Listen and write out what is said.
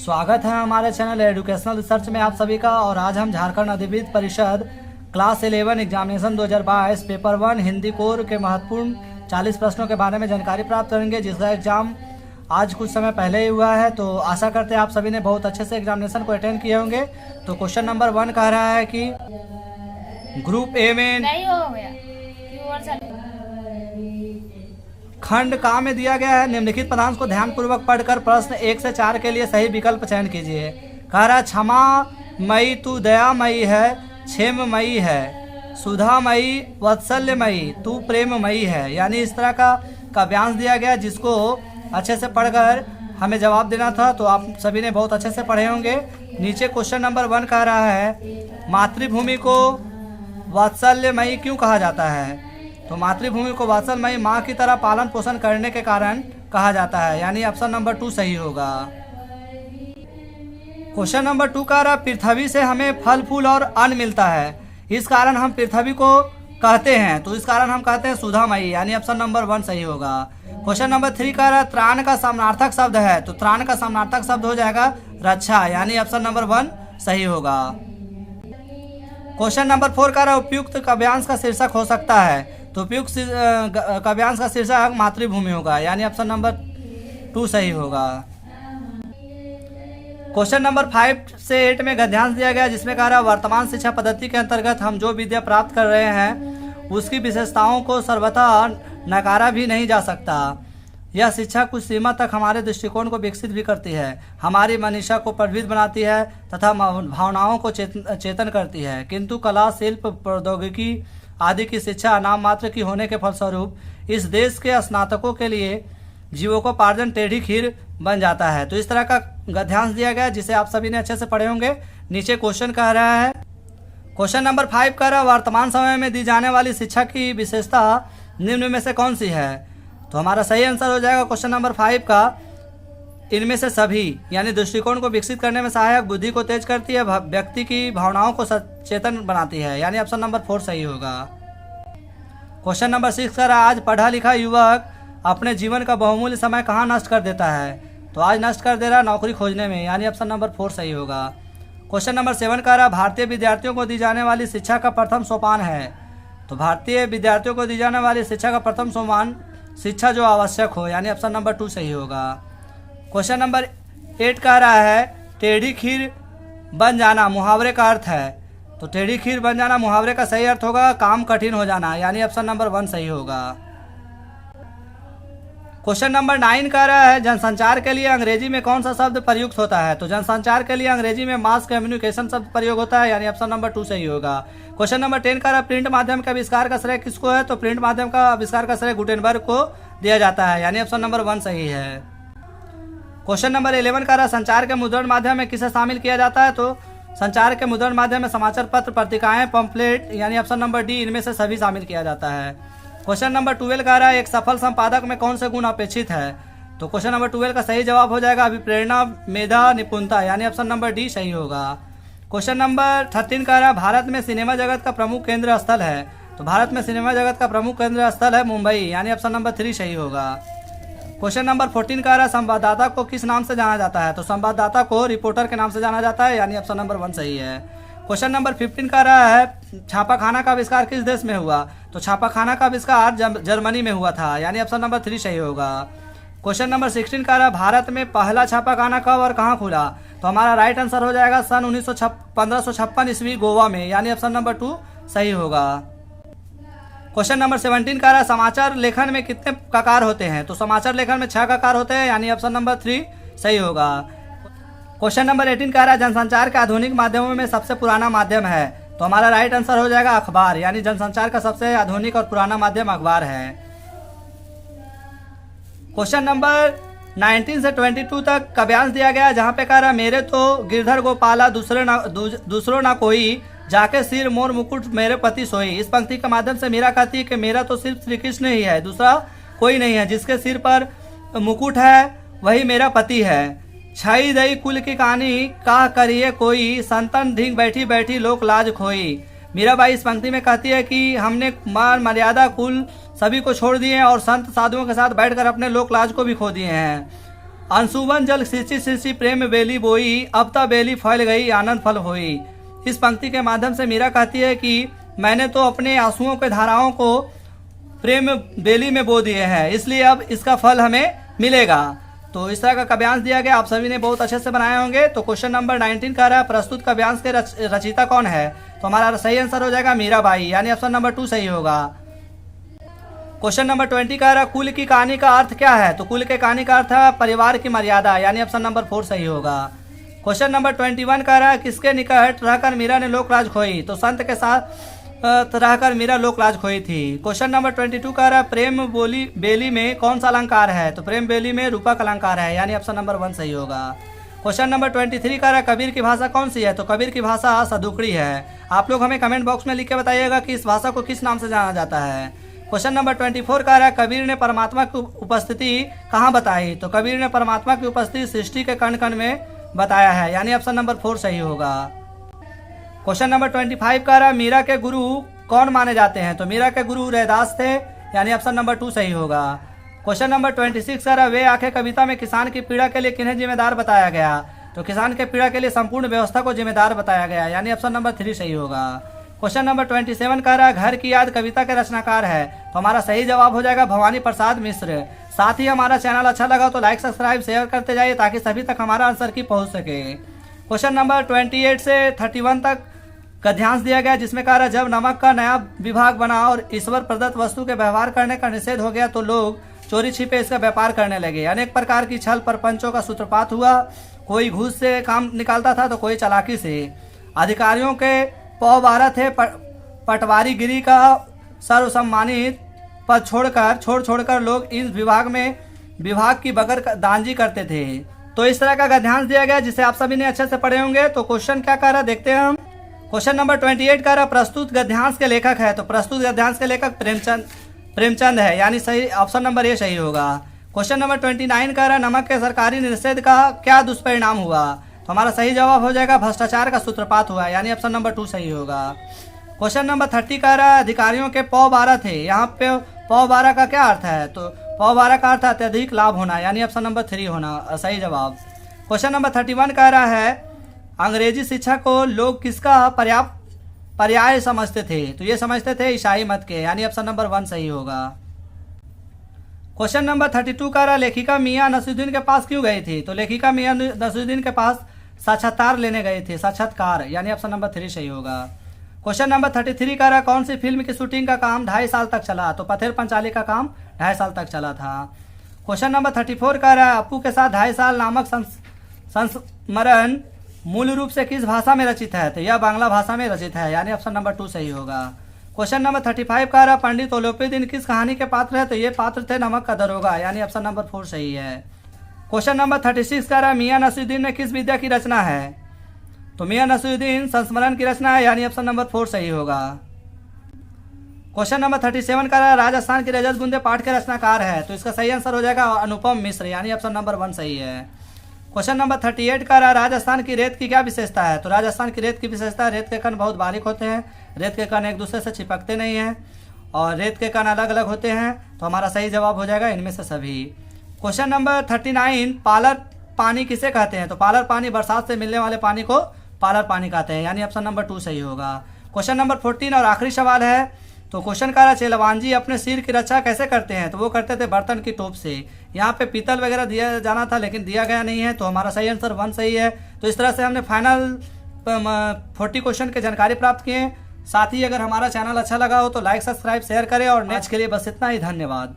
स्वागत है हमारे चैनल एजुकेशनल रिसर्च में आप सभी का। और आज हम झारखंड अधिविद्य परिषद class 11 examination 2022 paper 1 Hindi core के महत्वपूर्ण 40 प्रश्नों के बारे में जानकारी प्राप्त करेंगे, जिसका एग्जाम आज कुछ समय पहले ही हुआ है। तो आशा करते हैं आप सभी ने बहुत अच्छे से एग्जामिनेशन को अटेंड किए होंगे। तो क्वेश्चन नंबर 1 कह रहा है कि ग्रुप ए में नहीं हो गया खंड का में दिया गया है, निम्नलिखित पदांश को ध्यानपूर्वक पढ़कर प्रश्न 1 से 4 के लिए सही विकल्प चयन कीजिए। कह रहा है क्षमामयी तू दयामयी है, क्षेममयी है, सुधामयी वात्सल्यमयी तू प्रेममयी है। यानी इस तरह का व्यांश दिया गया, जिसको अच्छे से पढ़कर हमें जवाब देना था। तो आप सभी ने बहुत अच्छे से पढ़े होंगे। नीचे क्वेश्चन नंबर 1 कह रहा है मातृभूमि को वात्सल्यमयी क्यों कहा जाता है। तो मातृभूमि को वात्सल्यमयी माँ की तरह पालन पोषण करने के कारण कहा जाता है, यानी ऑप्शन नंबर 2 सही होगा। क्वेश्चन नंबर 2 कह रहा पृथ्वी से हमें फल फूल और अन्न मिलता है, इस कारण हम पृथ्वी को कहते हैं। तो इस कारण हम कहते हैं सुधामयी, यानी ऑप्शन नंबर 1 सही होगा। क्वेश्चन नंबर 3 कह रहा त्राण का समानार्थक शब्द है, तो त्राण का समानार्थक शब्द हो जाएगा रक्षा, यानी ऑप्शन नंबर 1 सही होगा। क्वेश्चन नंबर 4 कह रहा उपयुक्त काव्यांश का शीर्षक हो सकता है, तो उपयुक्त काव्यांश का शीर्षक मातृभूमि होगा, यानी ऑप्शन नंबर 2 सही होगा। क्वेश्चन नंबर 5 से 8 में गद्यांश दिया गया, जिसमें कह रहा वर्तमान शिक्षा पद्धति के अंतर्गत हम जो विद्या प्राप्त कर रहे हैं उसकी विशेषताओं को सर्वथा नकारा भी नहीं जा सकता। यह शिक्षा कुछ सीमा तक हमारे दृष्टिकोण को विकसित भी करती है, हमारी मनीषा को प्रभावित बनाती है तथा भावनाओं को चेतन करती है। किंतु कला, शिल्प, प्रौद्योगिकी आदि की शिक्षा नाम मात्र की होने के फलस्वरूप इस देश के स्नातकों के लिए जीवकोपार्जन टेढ़ी खीर बन जाता है। तो इस तरह का गद्यांश दिया गया, जिसे आप सभी ने अच्छे से पढ़े होंगे। नीचे क्वेश्चन कह रहा है क्वेश्चन नंबर 5 कह रहा वर्तमान समय में दी जाने वाली शिक्षा की विशेषता निम्न में से कौन सी है। तो हमारा सही आंसर हो जाएगा क्वेश्चन नंबर 5 का इनमें से सभी, यानी दृष्टिकोण को विकसित करने में सहायक, बुद्धि को तेज करती है, व्यक्ति की भावनाओं को सचेतन बनाती है, यानी ऑप्शन नंबर 4 सही होगा। क्वेश्चन नंबर 6 का आज पढ़ा लिखा युवक अपने जीवन का बहुमूल्य समय कहाँ नष्ट कर देता है। तो आज नष्ट कर दे रहा नौकरी खोजने में, यानी ऑप्शन नंबर 4 सही होगा। क्वेश्चन नंबर 7 कह रहा भारतीय विद्यार्थियों को दी जाने वाली शिक्षा का प्रथम सोपान है। तो भारतीय विद्यार्थियों को दी जाने वाली शिक्षा का प्रथम सोपान शिक्षा जो आवश्यक हो, यानी ऑप्शन नंबर 2 सही होगा। क्वेश्चन नंबर 8 कह रहा है टेढ़ी खीर बन जाना मुहावरे का अर्थ है। तो टेढ़ी खीर बन जाना मुहावरे का सही अर्थ होगा काम कठिन हो जाना, यानी ऑप्शन नंबर 1 सही होगा। क्वेश्चन नंबर 9 कह रहा है जनसंचार के लिए अंग्रेजी में कौन सा शब्द प्रयुक्त होता है। तो जनसंचार के लिए अंग्रेजी में मास कम्युनिकेशन शब्द प्रयोग होता है, यानी ऑप्शन नंबर 2 सही होगा। क्वेश्चन नंबर 10 कह रहा प्रिंट माध्यम के आविष्कार का श्रेय किसको है। तो प्रिंट माध्यम का आविष्कार का श्रेय गुटेनबर्ग को दिया जाता है, यानी ऑप्शन नंबर 1 सही है। क्वेश्चन नंबर 11 कह रहा संचार के मुद्रण माध्यम में किसे शामिल किया जाता है। तो संचार के मुद्रण माध्यम में समाचार पत्र, पत्रिकाएं, पंपलेट, यानी ऑप्शन नंबर डी इनमें से सभी शामिल किया जाता है। क्वेश्चन नंबर 12 कह रहा है एक सफल संपादक में कौन से गुण अपेक्षित है। तो क्वेश्चन नंबर 12 का सही जवाब हो जाएगा अभिप्रेरणा, मेधा, निपुणता, यानी ऑप्शन नंबर डी सही होगा। क्वेश्चन नंबर 13 कह रहा है भारत में सिनेमा जगत का प्रमुख केंद्र स्थल है। तो भारत में सिनेमा जगत का प्रमुख केंद्र स्थल है मुंबई, यानी ऑप्शन नंबर 3 सही होगा। क्वेश्चन नंबर 14 कह रहा है संवाददाता को किस नाम से जाना जाता है। तो संवाददाता को रिपोर्टर के नाम से जाना जाता है, यानी ऑप्शन नंबर 1 सही है। क्वेश्चन नंबर 15 कह रहा है छापाखाना का आविष्कार किस देश में हुआ। तो छापाखाना का आविष्कार जर्मनी में हुआ था, यानी ऑप्शन नंबर 3 सही होगा। क्वेश्चन नंबर 16 कह रहा है भारत में पहला छापाखाना कब और कहाँ खुला। तो हमारा राइट आंसर हो जाएगा सन 1556 ईस्वी गोवा में, यानी ऑप्शन नंबर 2 सही होगा। क्वेश्चन नंबर 17 कह रहा है समाचार लेखन में कितने ककार होते हैं। तो समाचार लेखन में 6 ककार होते हैं, यानी ऑप्शन नंबर 3 सही होगा। क्वेश्चन नंबर 18 कह रहा है जनसंचार के आधुनिक माध्यमों में सबसे पुराना माध्यम है। तो हमारा राइट आंसर हो जाएगा अखबार, यानी जनसंचार का सबसे आधुनिक और पुराना माध्यम अखबार है। क्वेश्चन नंबर 19 से 22 तक काव्यांश दिया गया, जहां पे कह रहा मेरे तो गिरधर गोपाला दूसरों ना कोई, जाके सिर मोर मुकुट मेरे पति सोई। इस पंक्ति के माध्यम से मीरा कहती है कि मेरा तो सिर्फ श्री कृष्ण ही है, दूसरा कोई नहीं है। जिसके सिर पर मुकुट है वही मेरा पति है। छाई दई कुल की कहानी का करिए कोई, संतन धिंग बैठी बैठी लोक लाज खोई। मीराबाई इस पंक्ति में कहती है कि हमने मान मर्यादा कुल सभी को छोड़ दिए और संत साधुओं के साथ बैठकर अपने लोक लाज को भी खो दिए हैं। अंशुवन जल सिंची सिंची प्रेम बेली बोई, अब ता बेली फैल गई आनंद फल होई। इस पंक्ति के माध्यम से मीरा कहती है कि मैंने तो अपने आंसुओं के धाराओं को प्रेम बेली में बो दिए हैं, इसलिए अब इसका फल हमें मिलेगा। तो इस तरह का काव्यांश दिया गया, आप सभी ने बहुत अच्छे से बनाए होंगे। तो क्वेश्चन नंबर 19 कह रहा है प्रस्तुत काव्यांश के रचयिता कौन है? तो हमारा सही आंसर हो जाएगा मीराबाई, यानी ऑप्शन नंबर 2 सही होगा। क्वेश्चन नंबर 20 कह रहा है कुल की कहानी का अर्थ क्या है? तो कुल के कहानी का अर्थ है परिवार की मर्यादा, यानी ऑप्शन नंबर 4 सही होगा। क्वेश्चन नंबर 21 कह रहा है किसके निकट रहकर मीरा ने लोकराज खोई? तो संत के साथ रहकर मीरा लोकराज खोई थी। क्वेश्चन नंबर 22 कह रहा है प्रेम बोली बेली में कौन सा अलंकार है? तो प्रेम बेली में रूपक अलंकार है, यानी ऑप्शन नंबर 1 सही होगा। क्वेश्चन नंबर 23 कह रहा है कबीर की भाषा कौन सी है? तो कबीर की भाषा सदुकड़ी है। आप लोग हमें कमेंट बॉक्स में लिख के बताइएगा कि इस भाषा को किस नाम से जाना जाता है। क्वेश्चन नंबर 24 कह रहा है कबीर ने परमात्मा की उपस्थिति कहाँ बताई? तो कबीर ने परमात्मा की उपस्थिति सृष्टि के कण कण में बताया है, यानी ऑप्शन नंबर 4 सही होगा। क्वेश्चन नंबर 25 कह रहा है मीरा के गुरु कौन माने जाते हैं? तो मीरा के गुरु रैदास थे, यानी ऑप्शन नंबर 2 सही होगा। क्वेश्चन नंबर 26 कह रहा है वे आंखें कविता में किसान की पीड़ा के लिए किन्हें जिम्मेदार बताया गया? तो किसान के पीड़ा के लिए संपूर्ण व्यवस्था को जिम्मेदार बताया गया, यानी ऑप्शन नंबर 3 सही होगा। क्वेश्चन नंबर 27 कह रहा है घर की याद कविता के रचनाकार है? तो हमारा सही जवाब हो जाएगा भवानी प्रसाद मिश्र। साथ ही हमारा चैनल अच्छा लगा तो लाइक सब्सक्राइब शेयर करते जाइए ताकि सभी तक हमारा आंसर की पहुंच सके। क्वेश्चन नंबर 28 से 31 तक गद्यांश दिया गया जिसमें कह रहा है जब नमक का नया विभाग बना और ईश्वर प्रदत्त वस्तु के व्यवहार करने का निषेध हो गया तो लोग चोरी छिपे इसका व्यापार करने लगे। अनेक प्रकार की छल प्रपंचों का सूत्रपात हुआ, कोई घूस से काम निकालता था तो कोई चालाकी से। अधिकारियों के पौ 12 थे, पटवारी गिरी का सर्वसम्मानित पद छोड़कर लोग इस विभाग की बगर दांजी करते थे। तो इस तरह का गद्यांश दिया गया जिसे आप सभी ने अच्छे से पढ़े होंगे। तो क्वेश्चन क्या कह रहा है देखते हैं हम। क्वेश्चन नंबर 28 कह रहा प्रस्तुत गद्यांश के लेखक है? तो प्रस्तुत गद्यांश के लेखक प्रेमचंद है, यानी सही ऑप्शन नंबर ए सही होगा। क्वेश्चन नंबर 29 कह रहा नमक के सरकारी निषेध का क्या दुष्परिणाम हुआ? तो हमारा सही जवाब हो जाएगा भ्रष्टाचार का सूत्रपात हुआ, यानी ऑप्शन नंबर 2 सही होगा। क्वेश्चन नंबर 30 कह रहा है अधिकारियों के पौ 12 थे, यहाँ पे पौ 12 का क्या अर्थ है? तो पौ 12 का अर्थ अत्यधिक लाभ होना, यानी ऑप्शन नंबर 3 होना सही जवाब। क्वेश्चन नंबर 31 कह रहा है अंग्रेजी शिक्षा को लोग किसका पर्याय समझते थे? तो ये समझते थे ईसाई मत के, यानी ऑप्शन नंबर 1 सही होगा। क्वेश्चन नंबर 32 कह रहा लेखिका मियां नसीरुद्दीन के पास क्यों गई थी? तो लेखिका मियां नसीरुद्दीन के पास साक्षात्कार लेने गए थे, साक्षात्कार, यानी ऑप्शन नंबर 3 सही होगा। क्वेश्चन नंबर 33 कह रहा कौन सी फिल्म की शूटिंग का काम 2.5 साल तक चला? तो पथेर पंचाली का काम 2.5 साल तक चला था। क्वेश्चन नंबर 34 कह रहा है अपू के साथ 2.5 साल नामक संस्मरण मूल रूप से किस भाषा में रचित है? तो यह बांग्ला भाषा में रचित है, यानी ऑप्शन नंबर 2 सही होगा। क्वेश्चन नंबर 35 कह रहा पंडित ओलोपीदीन किस कहानी के पात्र है? तो ये पात्र थे नमक का दरोगा, यानी ऑप्शन नंबर 4 सही है। क्वेश्चन नंबर 36 कह रहा मियां नसीरुद्दीन ने किस विद्या की रचना है? तो मियां नसीरुद्दीन संस्मरण की रचना है, यानी ऑप्शन नंबर 4 सही होगा। क्वेश्चन नंबर 37 कह रहा राजस्थान के रजत गुंदे पाठ के रचनाकार है? तो इसका सही आंसर हो जाएगा अनुपम मिश्र, यानी ऑप्शन नंबर 1 सही है। क्वेश्चन नंबर 38 कह रहा राजस्थान की रेत की क्या विशेषता है? तो राजस्थान की रेत की विशेषता रेत के कण बहुत बारीक होते हैं, रेत के कण एक दूसरे से चिपकते नहीं हैं और रेत के कण अलग अलग होते हैं। तो हमारा सही जवाब हो जाएगा इनमें से सभी। क्वेश्चन नंबर 39 पालर पानी किसे कहते हैं? तो पालर पानी बरसात से मिलने वाले पानी को पालर पानी कहते हैं, यानी ऑप्शन नंबर 2 सही होगा। क्वेश्चन नंबर 14 और आखिरी सवाल है। तो क्वेश्चन कह रहा चेलवान जी अपने सिर की रक्षा कैसे करते हैं? तो वो करते थे बर्तन की टोप से। यहाँ पे पीतल वगैरह दिया जाना था लेकिन दिया गया नहीं है, तो हमारा सही आंसर 1 सही है। तो इस तरह से हमने फाइनल 40 क्वेश्चन की जानकारी प्राप्त किए। साथ ही अगर हमारा चैनल अच्छा लगा हो तो लाइक सब्सक्राइब शेयर करें और नेक्स्ट के लिए बस इतना ही, धन्यवाद।